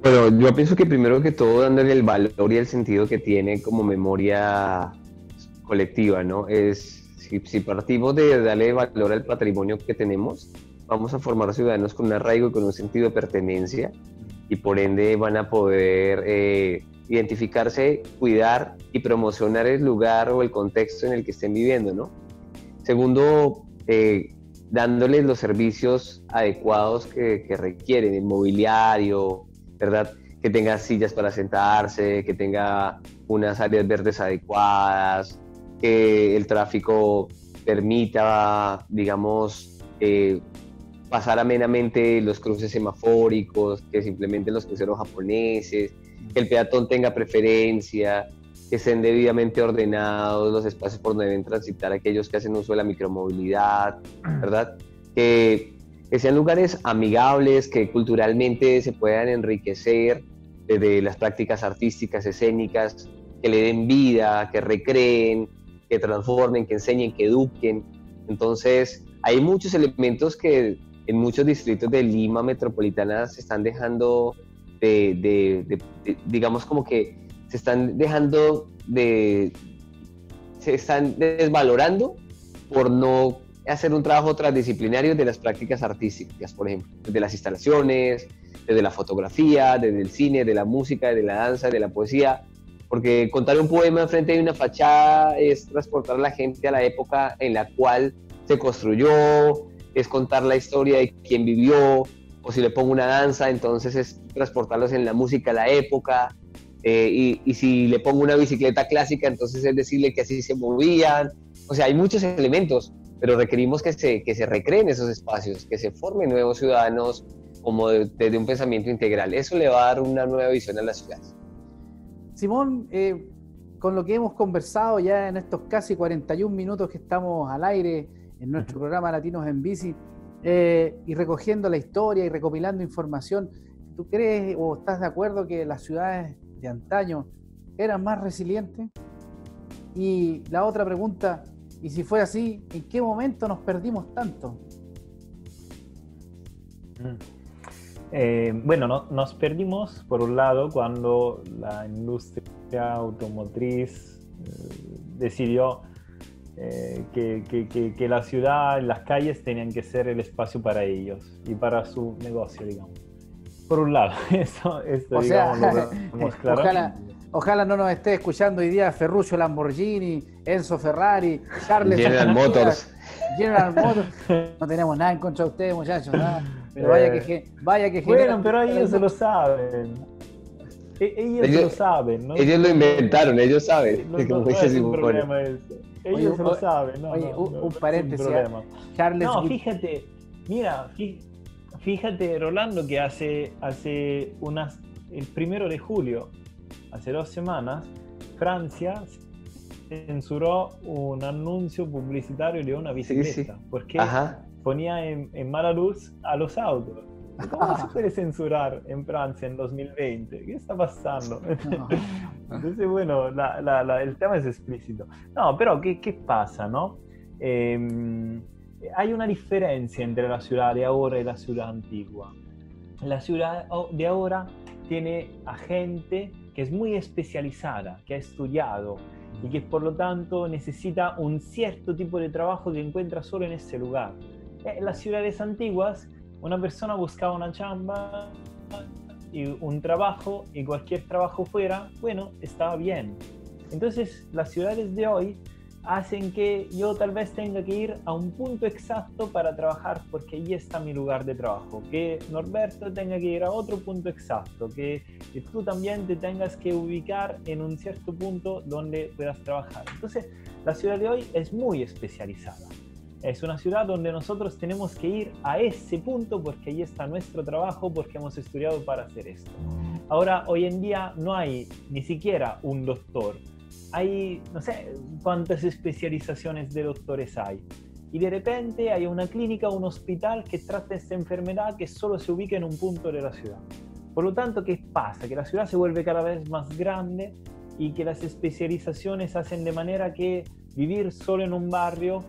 Bueno, yo pienso que primero que todo dándole el valor y el sentido que tiene como memoria colectiva, ¿no? Si partimos de darle valor al patrimonio que tenemos, vamos a formar ciudadanos con un arraigo y con un sentido de pertenencia, y por ende van a poder identificarse, cuidar y promocionar el lugar o el contexto en el que estén viviendo, ¿no? Segundo, dándoles los servicios adecuados que requieren, el mobiliario, ¿verdad? Que tenga sillas para sentarse, que tenga unas áreas verdes adecuadas, que el tráfico permita, digamos, pasar amenamente los cruces semafóricos, que simplemente los cruceros japoneses, que el peatón tenga preferencia, que estén debidamente ordenados los espacios por donde deben transitar aquellos que hacen uso de la micromovilidad, ¿verdad? Que sean lugares amigables, que culturalmente se puedan enriquecer desde las prácticas artísticas, escénicas, que le den vida, que recreen, que transformen, que enseñen, que eduquen. Entonces, hay muchos elementos que en muchos distritos de Lima metropolitana se están dejando digamos como que se están desvalorando por no hacer un trabajo transdisciplinario de las prácticas artísticas, por ejemplo, desde las instalaciones, desde la fotografía, desde el cine, de la música, de la danza, de la poesía, porque contar un poema enfrente de una fachada es transportar a la gente a la época en la cual se construyó, es contar la historia de quién vivió, o si le pongo una danza, entonces es transportarlos en la música a la época, y si le pongo una bicicleta clásica, entonces es decirle que así se movían. O sea, hay muchos elementos, pero requerimos que se recreen esos espacios, que se formen nuevos ciudadanos como desde un pensamiento integral. Eso le va a dar una nueva visión a las ciudades. Simón, con lo que hemos conversado ya en estos casi 41 minutos que estamos al aire en nuestro programa Latinos en Bici, y recogiendo la historia y recopilando información, ¿tú crees o estás de acuerdo que las ciudades de antaño eran más resilientes? Y la otra pregunta, y si fue así, ¿en qué momento nos perdimos tanto? Bueno, nos perdimos por un lado cuando la industria automotriz decidió que la ciudad, las calles tenían que ser el espacio para ellos y para su negocio, digamos. Por un lado, esto o sea, digamos, lo vemos claro. Ojalá no nos esté escuchando hoy día Ferruccio Lamborghini, Enzo Ferrari, Charles General Motors. No tenemos nada en contra de ustedes, muchachos, nada. Pero vaya que bueno, pero ellos se lo saben. Ellos lo saben, ¿no? Ellos lo inventaron, ellos saben. No es un problema eso. Ellos se lo saben, ¿no? Un paréntesis. Charles, no, fíjate, mira, fíjate, Rolando, que el 1 de julio, hace 2 semanas, Francia censuró un anuncio publicitario de una bicicleta, sí. Porque ponía en mala luz a los autos. ¿Cómo se puede censurar en Francia en 2020? ¿Qué está pasando? Entonces, bueno, el tema es explícito. No, pero ¿qué pasa, no? Hay una diferencia entre la ciudad de ahora y la ciudad antigua. La ciudad de ahora tiene a gente que es muy especializada, que ha estudiado y que por lo tanto necesita un cierto tipo de trabajo que encuentra solo en ese lugar. En las ciudades antiguas, una persona buscaba una chamba y un trabajo, y cualquier trabajo fuera, bueno, estaba bien. Entonces, las ciudades de hoy hacen que yo tal vez tenga que ir a un punto exacto para trabajar porque ahí está mi lugar de trabajo, que Norberto tenga que ir a otro punto exacto, que tú también te tengas que ubicar en un cierto punto donde puedas trabajar. Entonces, la ciudad de hoy es muy especializada. Es una ciudad donde nosotros tenemos que ir a ese punto porque ahí está nuestro trabajo, porque hemos estudiado para hacer esto. Ahora, hoy en día no hay ni siquiera un doctor. Hay, no sé cuántas especializaciones de doctores hay. y de repente hay una clínica o un hospital que trata esta enfermedad que solo se ubica en un punto de la ciudad. Por lo tanto, ¿qué pasa? Que la ciudad se vuelve cada vez más grande y que las especializaciones hacen de manera que vivir solo en un barrio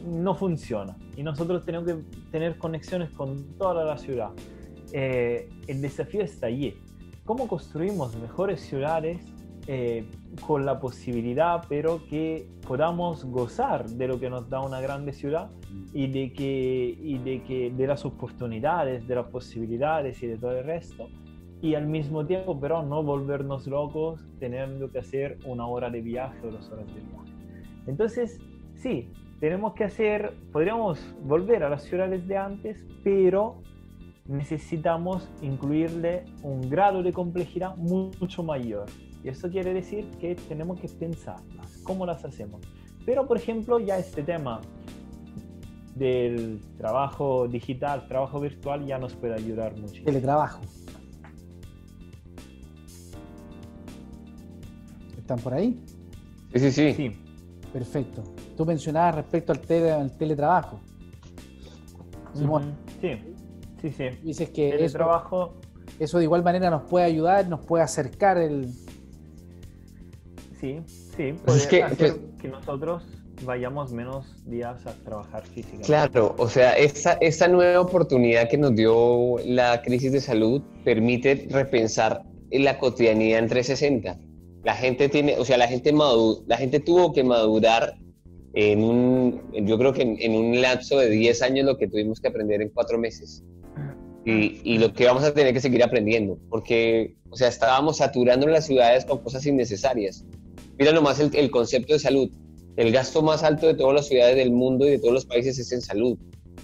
no funciona. Y nosotros tenemos que tener conexiones con toda la ciudad. El desafío está allí. ¿Cómo construimos mejores ciudades con la posibilidad, pero que podamos gozar de lo que nos da una grande ciudad y de las oportunidades, de las posibilidades y de todo el resto? Y al mismo tiempo, pero no volvernos locos teniendo que hacer 1 hora de viaje o 2 horas de viaje. Entonces, sí, podríamos volver a las ciudades de antes, pero necesitamos incluirle un grado de complejidad mucho mayor. Y eso quiere decir que tenemos que pensarlas, cómo las hacemos. Pero, por ejemplo, ya este tema del trabajo digital, trabajo virtual, ya nos puede ayudar mucho. Teletrabajo. ¿Están por ahí? Sí. Perfecto. Tú mencionabas respecto al teletrabajo. Simón. Sí. Dices que teletrabajo, eso de igual manera nos puede ayudar, nos puede acercar Sí, puede hacer que nosotros vayamos menos días a trabajar físicamente. Claro, o sea, esa nueva oportunidad que nos dio la crisis de salud permite repensar la cotidianidad en 360. La gente tuvo que madurar yo creo que en un lapso de 10 años lo que tuvimos que aprender en 4 meses. Y lo que vamos a tener que seguir aprendiendo, porque, o sea, estábamos saturando las ciudades con cosas innecesarias. Mira nomás el concepto de salud. El gasto más alto de todas las ciudades del mundo y de todos los países es en salud.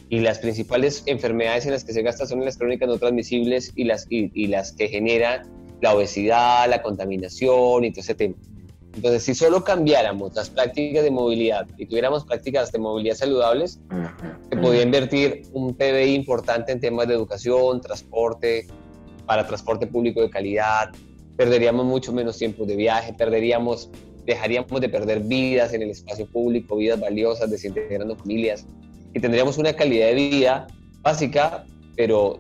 Y las principales enfermedades en las que se gasta son las crónicas no transmisibles y las que generan la obesidad, la contaminación y todo ese tema. Entonces, si solo cambiáramos las prácticas de movilidad y tuviéramos prácticas de movilidad saludables, se podría invertir un PBI importante en temas de educación, transporte, para transporte público de calidad, perderíamos mucho menos tiempo de viaje, dejaríamos de perder vidas en el espacio público, vidas valiosas, desintegrando familias, y tendríamos una calidad de vida básica, pero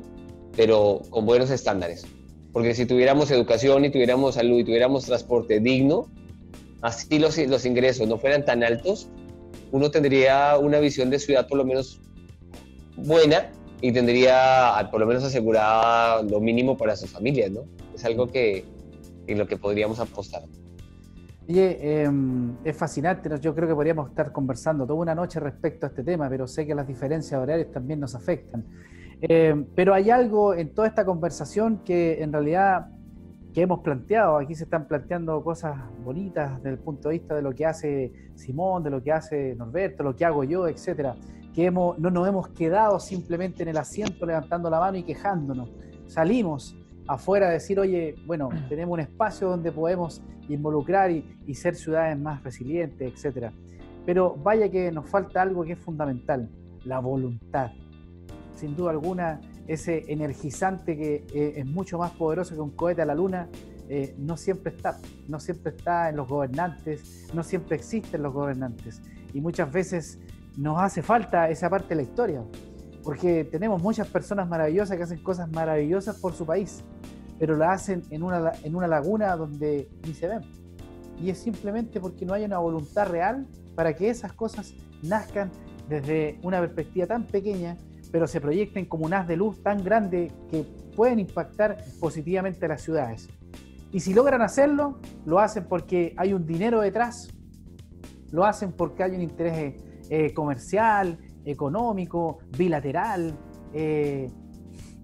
con buenos estándares. Porque si tuviéramos educación y tuviéramos salud y tuviéramos transporte digno, así los ingresos no fueran tan altos, uno tendría una visión de ciudad por lo menos buena y tendría por lo menos asegurada lo mínimo para sus familias, ¿no? Es algo en lo que podríamos apostar. Oye, es fascinante, yo creo que podríamos estar conversando toda una noche respecto a este tema, pero sé que las diferencias horarias también nos afectan. Pero hay algo en toda esta conversación que en realidad que hemos planteado, aquí se están planteando cosas bonitas desde el punto de vista de lo que hace Simón, de lo que hace Norberto, lo que hago yo, etcétera, que no nos hemos quedado simplemente en el asiento levantando la mano y quejándonos. Salimos afuera a decir, oye, bueno, tenemos un espacio donde podemos involucrar y ser ciudades más resilientes, etcétera. Pero vaya que nos falta algo que es fundamental, la voluntad. Sin duda alguna, ese energizante que es mucho más poderoso que un cohete a la luna, no siempre está en los gobernantes, no siempre existe en los gobernantes. Y muchas veces nos hace falta esa parte de la historia, porque tenemos muchas personas maravillosas que hacen cosas maravillosas por su país, pero la hacen en una laguna donde ni se ven. Y es simplemente porque no hay una voluntad real para que esas cosas nazcan desde una perspectiva tan pequeña, pero se proyecten como un haz de luz tan grande que pueden impactar positivamente a las ciudades. Y si logran hacerlo, lo hacen porque hay un dinero detrás, lo hacen porque hay un interés comercial, económico, bilateral,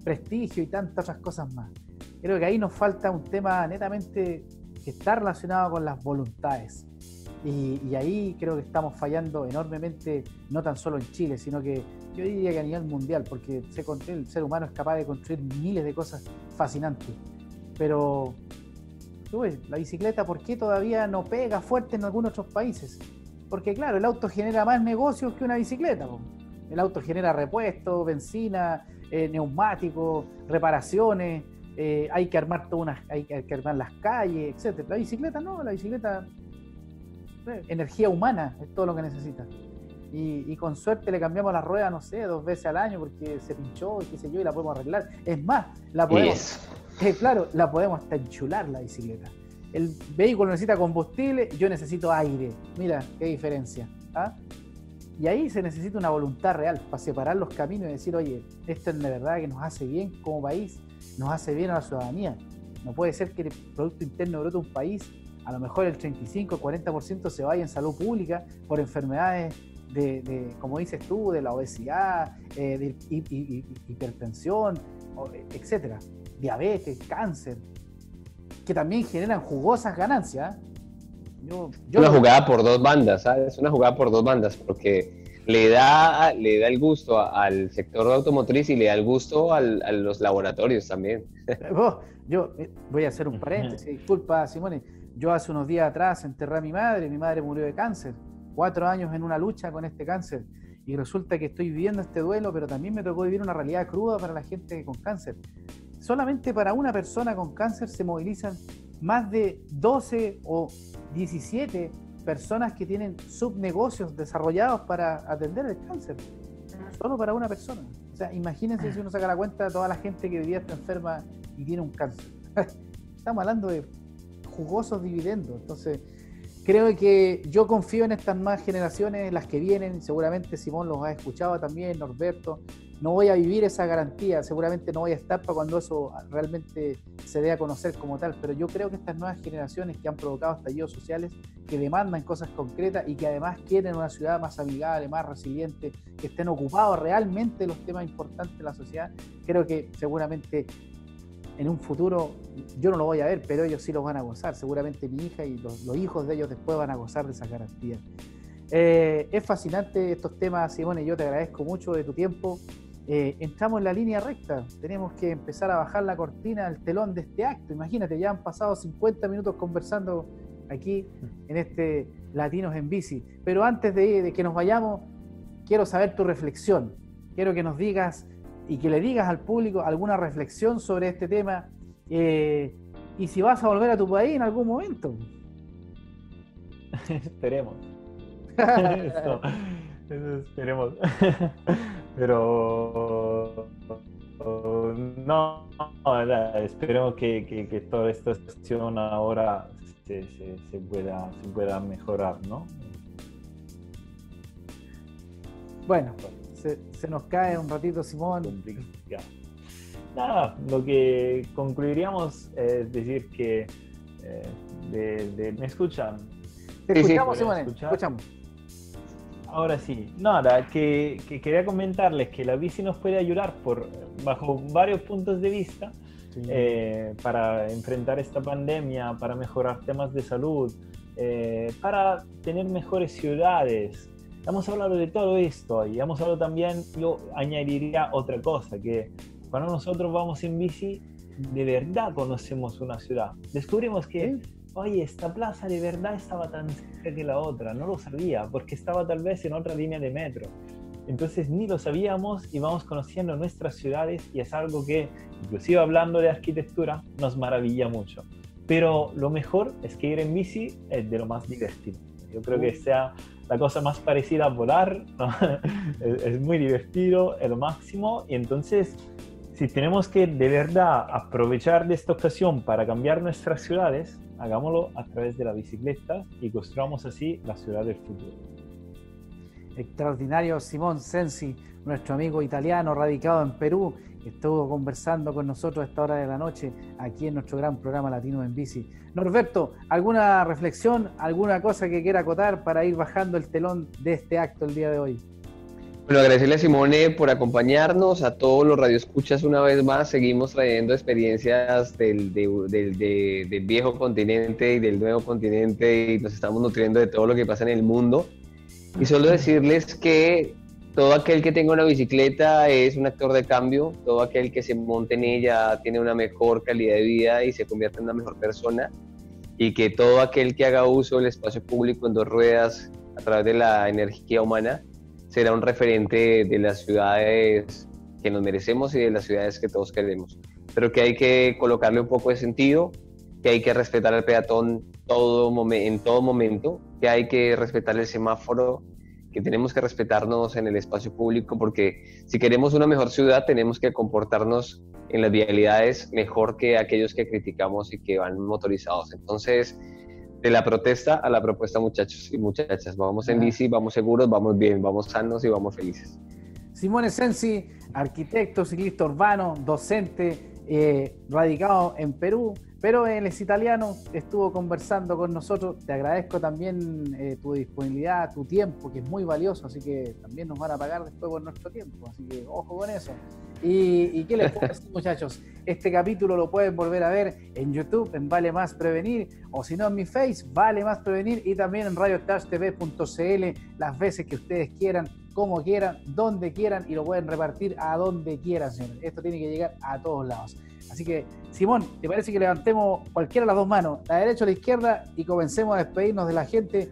prestigio y tantas otras cosas más. Creo que ahí nos falta un tema netamente que está relacionado con las voluntades. Y ahí creo que estamos fallando enormemente, no tan solo en Chile, sino que yo diría que a nivel mundial, porque el ser humano es capaz de construir miles de cosas fascinantes. Pero, tú ves, la bicicleta, ¿por qué todavía no pega fuerte en algunos otros países? Porque claro, el auto genera más negocios que una bicicleta. El auto genera repuestos, benzina, neumáticos, reparaciones, hay que armar hay que armar las calles, etc. La bicicleta no, la bicicleta, energía humana es todo lo que necesita. y con suerte le cambiamos la rueda, no sé, 2 veces al año porque se pinchó y qué sé yo, y la podemos arreglar. Es más, la podemos, claro, la podemos hasta enchular la bicicleta. El vehículo necesita combustible, yo necesito aire. Mira, qué diferencia. ¿Ah? Y ahí se necesita una voluntad real para separar los caminos y decir, oye, esto es de verdad que nos hace bien como país, nos hace bien a la ciudadanía. No puede ser que el Producto Interno Bruto de un país, a lo mejor el 35, 40% se vaya en salud pública por enfermedades como dices tú, de la obesidad, de hipertensión, etcétera, diabetes, cáncer, que también generan jugosas ganancias. Una jugada por dos bandas, ¿sabes? Una jugada por dos bandas, porque le da el gusto al sector automotriz y le da el gusto a los laboratorios también. Yo voy a hacer un paréntesis, disculpa, Simone. Yo hace unos días atrás enterré a mi madre murió de cáncer, 4 años en una lucha con este cáncer, y resulta que estoy viviendo este duelo, pero también me tocó vivir una realidad cruda para la gente con cáncer. Solamente para una persona con cáncer se movilizan más de 12 o 17 personas que tienen subnegocios desarrollados para atender el cáncer, solo para una persona. O sea, imagínense si uno saca la cuenta de toda la gente que vivía está enferma y tiene un cáncer. Estamos hablando de jugosos dividendos. Entonces, creo que yo confío en estas nuevas generaciones, las que vienen, seguramente Simón los ha escuchado también, Norberto. No voy a vivir esa garantía, seguramente no voy a estar para cuando eso realmente se dé a conocer como tal, pero yo creo que estas nuevas generaciones que han provocado estallidos sociales, que demandan cosas concretas y que además quieren una ciudad más amigable, más resiliente, que estén ocupados realmente de los temas importantes de la sociedad, creo que seguramente en un futuro, yo no lo voy a ver, pero ellos sí los van a gozar, seguramente mi hija y los hijos de ellos después van a gozar de esa garantía. Es fascinante estos temas, Simone, yo te agradezco mucho de tu tiempo. Entramos en la línea recta, tenemos que empezar a bajar la cortina, el telón de este acto. Imagínate, ya han pasado 50 minutos conversando aquí en este Latinos en Bici, pero antes de que nos vayamos, quiero saber tu reflexión, quiero que nos digas y que le digas al público alguna reflexión sobre este tema, y si vas a volver a tu país en algún momento. Esperemos. Eso esperemos. Pero no, esperemos que toda esta situación ahora se pueda mejorar, ¿no? Bueno, se nos cae un ratito, Simón. Nada, lo que concluiríamos es decir que ¿me escuchan? Te escuchamos, Simón, escuchamos. Ahora sí, nada, que quería comentarles que la bici nos puede ayudar bajo varios puntos de vista, sí, para enfrentar esta pandemia, para mejorar temas de salud, para tener mejores ciudades. Hemos hablado de todo esto y hemos hablado también, yo añadiría otra cosa, que cuando nosotros vamos en bici, de verdad conocemos una ciudad. Descubrimos que, oye, esta plaza de verdad estaba tan cerca que la otra, no lo sabía, porque estaba tal vez en otra línea de metro. Entonces ni lo sabíamos y vamos conociendo nuestras ciudades, y es algo que, inclusive hablando de arquitectura, nos maravilla mucho. Pero lo mejor es que ir en bici es de lo más divertido. Yo creo que sea la cosa más parecida a volar, ¿no? Es muy divertido, es lo máximo, y entonces si tenemos que de verdad aprovechar de esta ocasión para cambiar nuestras ciudades, hagámoslo a través de la bicicleta y construyamos así la ciudad del futuro. Extraordinario, Simón Sensi, nuestro amigo italiano radicado en Perú, que estuvo conversando con nosotros a esta hora de la noche aquí en nuestro gran programa Latino en Bici. Norberto, ¿alguna reflexión, alguna cosa que quiera acotar para ir bajando el telón de este acto el día de hoy? Bueno, agradecerle a Simone por acompañarnos, a todos los radioescuchas una vez más. Seguimos trayendo experiencias del viejo continente y del nuevo continente, y nos estamos nutriendo de todo lo que pasa en el mundo. Y solo decirles que todo aquel que tenga una bicicleta es un actor de cambio, todo aquel que se monte en ella tiene una mejor calidad de vida y se convierte en una mejor persona, y que todo aquel que haga uso del espacio público en 2 ruedas a través de la energía humana será un referente de las ciudades que nos merecemos y de las ciudades que todos queremos. Pero que hay que colocarle un poco de sentido, que hay que respetar al peatón en todo momento, que hay que respetar el semáforo, que tenemos que respetarnos en el espacio público, porque si queremos una mejor ciudad tenemos que comportarnos en las vialidades mejor que aquellos que criticamos y que van motorizados. Entonces, de la protesta a la propuesta, muchachos y muchachas, vamos en bici, vamos seguros, vamos bien, vamos sanos y vamos felices. Simone Sensi, arquitecto, ciclista urbano, docente, radicado en Perú, pero él es italiano, estuvo conversando con nosotros. Te agradezco también tu disponibilidad, tu tiempo, que es muy valioso, así que también nos van a pagar después por nuestro tiempo, así que ojo con eso. ¿Y qué les puedo decir, muchachos? Este capítulo lo pueden volver a ver en YouTube, en Vale Más Prevenir, o si no en mi Face, Vale Más Prevenir, y también en radiotouchtv.cl, las veces que ustedes quieran, como quieran, donde quieran, y lo pueden repartir a donde quieran, señores. Esto tiene que llegar a todos lados. Así que, Simón, ¿te parece que levantemos cualquiera de las dos manos, la derecha o la izquierda, y comencemos a despedirnos de la gente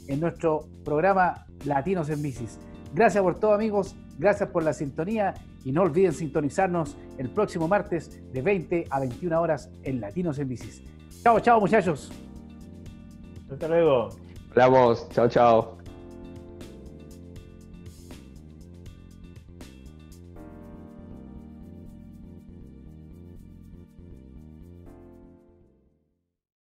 en nuestro programa Latinos en Bicis? Gracias por todo, amigos. Gracias por la sintonía y no olviden sintonizarnos el próximo martes de 20 a 21 horas en Latinos en Bicis. Chao, chao, muchachos. Hasta luego. Hablamos. Chao, chao.